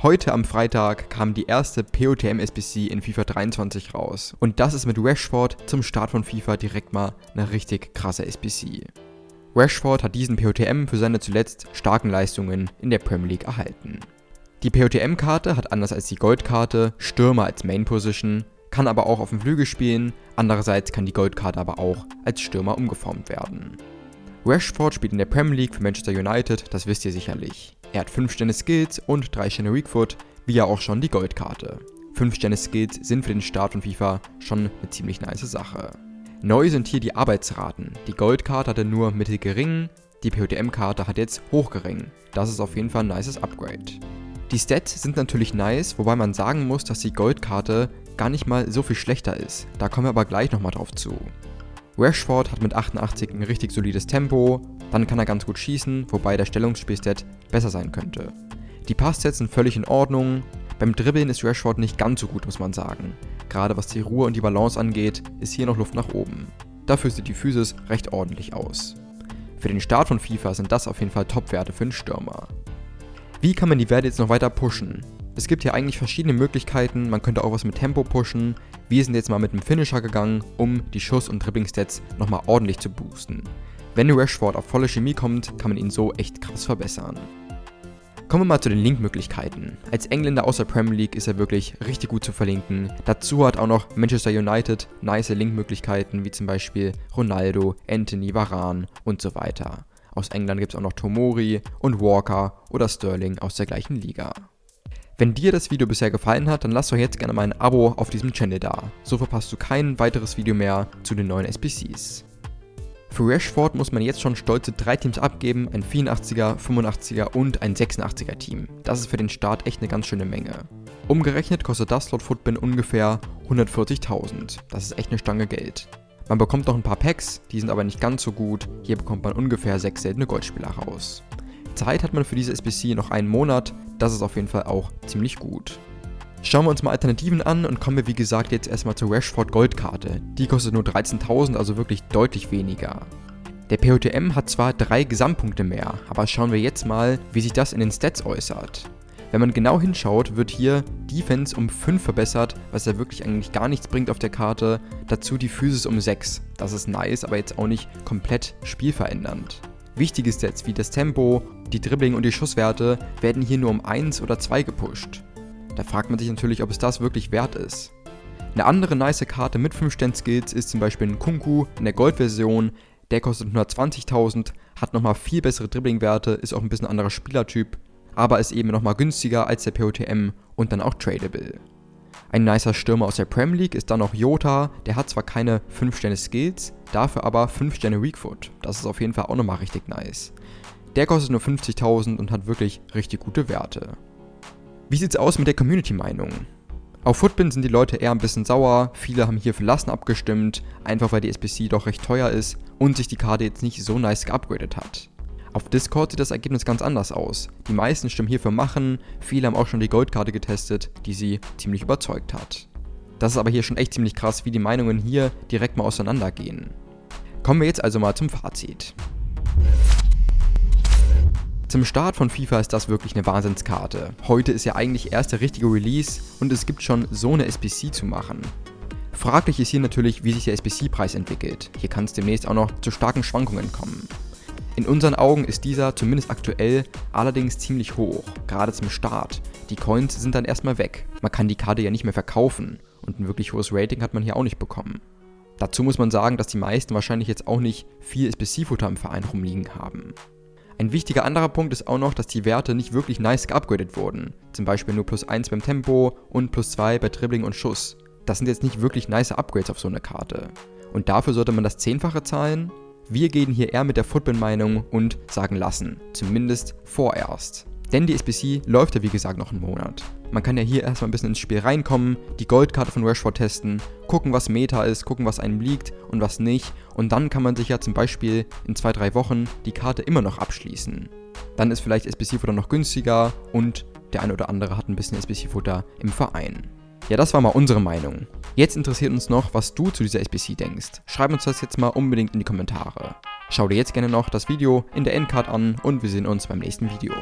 Heute am Freitag kam die erste POTM-SBC in FIFA 23 raus. Und das ist mit Rashford zum Start von FIFA direkt mal eine richtig krasse SBC. Rashford hat diesen POTM für seine zuletzt starken Leistungen in der Premier League erhalten. Die POTM-Karte hat anders als die Goldkarte Stürmer als Main-Position, kann aber auch auf dem Flügel spielen, andererseits kann die Goldkarte aber auch als Stürmer umgeformt werden. Rashford spielt in der Premier League für Manchester United, das wisst ihr sicherlich. Er hat 5 Sterne Skills und 3 Sterne Weak Foot, wie ja auch schon die Goldkarte. 5 Sterne Skills sind für den Start von FIFA schon eine ziemlich nice Sache. Neu sind hier die Arbeitsraten. Die Goldkarte hatte nur mittelgering, die POTM-Karte hat jetzt hochgering. Das ist auf jeden Fall ein nices Upgrade. Die Stats sind natürlich nice, wobei man sagen muss, dass die Goldkarte gar nicht mal so viel schlechter ist. Da kommen wir aber gleich nochmal drauf zu. Rashford hat mit 88 ein richtig solides Tempo, dann kann er ganz gut schießen, wobei der Stellungsspielstat besser sein könnte. Die Passstats sind völlig in Ordnung, beim Dribbeln ist Rashford nicht ganz so gut, muss man sagen. Gerade was die Ruhe und die Balance angeht, ist hier noch Luft nach oben. Dafür sieht die Physis recht ordentlich aus. Für den Start von FIFA sind das auf jeden Fall Top-Werte für einen Stürmer. Wie kann man die Werte jetzt noch weiter pushen? Es gibt hier eigentlich verschiedene Möglichkeiten, man könnte auch was mit Tempo pushen. Wir sind jetzt mal mit dem Finisher gegangen, um die Schuss- und Dribbling-Stats nochmal ordentlich zu boosten. Wenn Rashford auf volle Chemie kommt, kann man ihn so echt krass verbessern. Kommen wir mal zu den Link-Möglichkeiten. Als Engländer aus der Premier League ist er wirklich richtig gut zu verlinken. Dazu hat auch noch Manchester United nice Link-Möglichkeiten, wie zum Beispiel Ronaldo, Anthony, Varane und so weiter. Aus England gibt es auch noch Tomori und Walker oder Sterling aus der gleichen Liga. Wenn dir das Video bisher gefallen hat, dann lass doch jetzt gerne mal ein Abo auf diesem Channel da. So verpasst du kein weiteres Video mehr zu den neuen SBCs. Für Rashford muss man jetzt schon stolze 3 Teams abgeben, ein 84er, 85er und ein 86er Team. Das ist für den Start echt eine ganz schöne Menge. Umgerechnet kostet das laut Footbin ungefähr 140.000. Das ist echt eine Stange Geld. Man bekommt noch ein paar Packs, die sind aber nicht ganz so gut. Hier bekommt man ungefähr 6 seltene Goldspieler raus. Zeit hat man für diese SBC noch einen Monat, das ist auf jeden Fall auch ziemlich gut. Schauen wir uns mal Alternativen an und kommen wir wie gesagt jetzt erstmal zur Rashford Goldkarte. Die kostet nur 13.000, also wirklich deutlich weniger. Der POTM hat zwar 3 Gesamtpunkte mehr, aber schauen wir jetzt mal, wie sich das in den Stats äußert. Wenn man genau hinschaut, wird hier Defense um 5 verbessert, was ja wirklich eigentlich gar nichts bringt auf der Karte. Dazu die Physis um 6. Das ist nice, aber jetzt auch nicht komplett spielverändernd. Wichtige Stats wie das Tempo, die Dribbling und die Schusswerte werden hier nur um 1 oder 2 gepusht. Da fragt man sich natürlich, ob es das wirklich wert ist. Eine andere nice Karte mit 5 Stern Skills ist zum Beispiel ein Nkunku in der Goldversion. Der kostet 120.000, hat nochmal viel bessere Dribbling-Werte, ist auch ein bisschen anderer Spielertyp, aber ist eben nochmal günstiger als der POTM und dann auch tradable. Ein nicer Stürmer aus der Premier League ist dann noch Jota, der hat zwar keine 5 Sterne Skills, dafür aber 5 Sterne Weak Foot. Das ist auf jeden Fall auch nochmal richtig nice. Der kostet nur 50.000 und hat wirklich richtig gute Werte. Wie sieht's aus mit der Community-Meinung? Auf Footbin sind die Leute eher ein bisschen sauer, viele haben hier für Lassen abgestimmt, einfach weil die SBC doch recht teuer ist und sich die Karte jetzt nicht so nice geupgradet hat. Auf Discord sieht das Ergebnis ganz anders aus. Die meisten stimmen hier für Machen, viele haben auch schon die Goldkarte getestet, die sie ziemlich überzeugt hat. Das ist aber hier schon echt ziemlich krass, wie die Meinungen hier direkt mal auseinandergehen. Kommen wir jetzt also mal zum Fazit. Zum Start von FIFA ist das wirklich eine Wahnsinnskarte. Heute ist ja eigentlich erst der richtige Release und es gibt schon so eine SBC zu machen. Fraglich ist hier natürlich, wie sich der SBC-Preis entwickelt. Hier kann es demnächst auch noch zu starken Schwankungen kommen. In unseren Augen ist dieser, zumindest aktuell, allerdings ziemlich hoch, gerade zum Start. Die Coins sind dann erstmal weg. Man kann die Karte ja nicht mehr verkaufen und ein wirklich hohes Rating hat man hier auch nicht bekommen. Dazu muss man sagen, dass die meisten wahrscheinlich jetzt auch nicht viel SBC-Futter im Verein rumliegen haben. Ein wichtiger anderer Punkt ist auch noch, dass die Werte nicht wirklich nice geupgradet wurden. Zum Beispiel nur +1 beim Tempo und +2 bei Dribbling und Schuss. Das sind jetzt nicht wirklich nice Upgrades auf so eine Karte. Und dafür sollte man das 10-fache zahlen. Wir gehen hier eher mit der Footbin-Meinung und sagen lassen, zumindest vorerst. Denn die SBC läuft ja wie gesagt noch einen Monat. Man kann ja hier erstmal ein bisschen ins Spiel reinkommen, die Goldkarte von Rashford testen, gucken was Meta ist, gucken was einem liegt und was nicht und dann kann man sich ja zum Beispiel in 2-3 Wochen die Karte immer noch abschließen. Dann ist vielleicht SBC-Futter noch günstiger und der eine oder andere hat ein bisschen SBC-Futter im Verein. Ja, das war mal unsere Meinung. Jetzt interessiert uns noch, was du zu dieser SBC denkst. Schreib uns das jetzt mal unbedingt in die Kommentare. Schau dir jetzt gerne noch das Video in der Endcard an und wir sehen uns beim nächsten Video.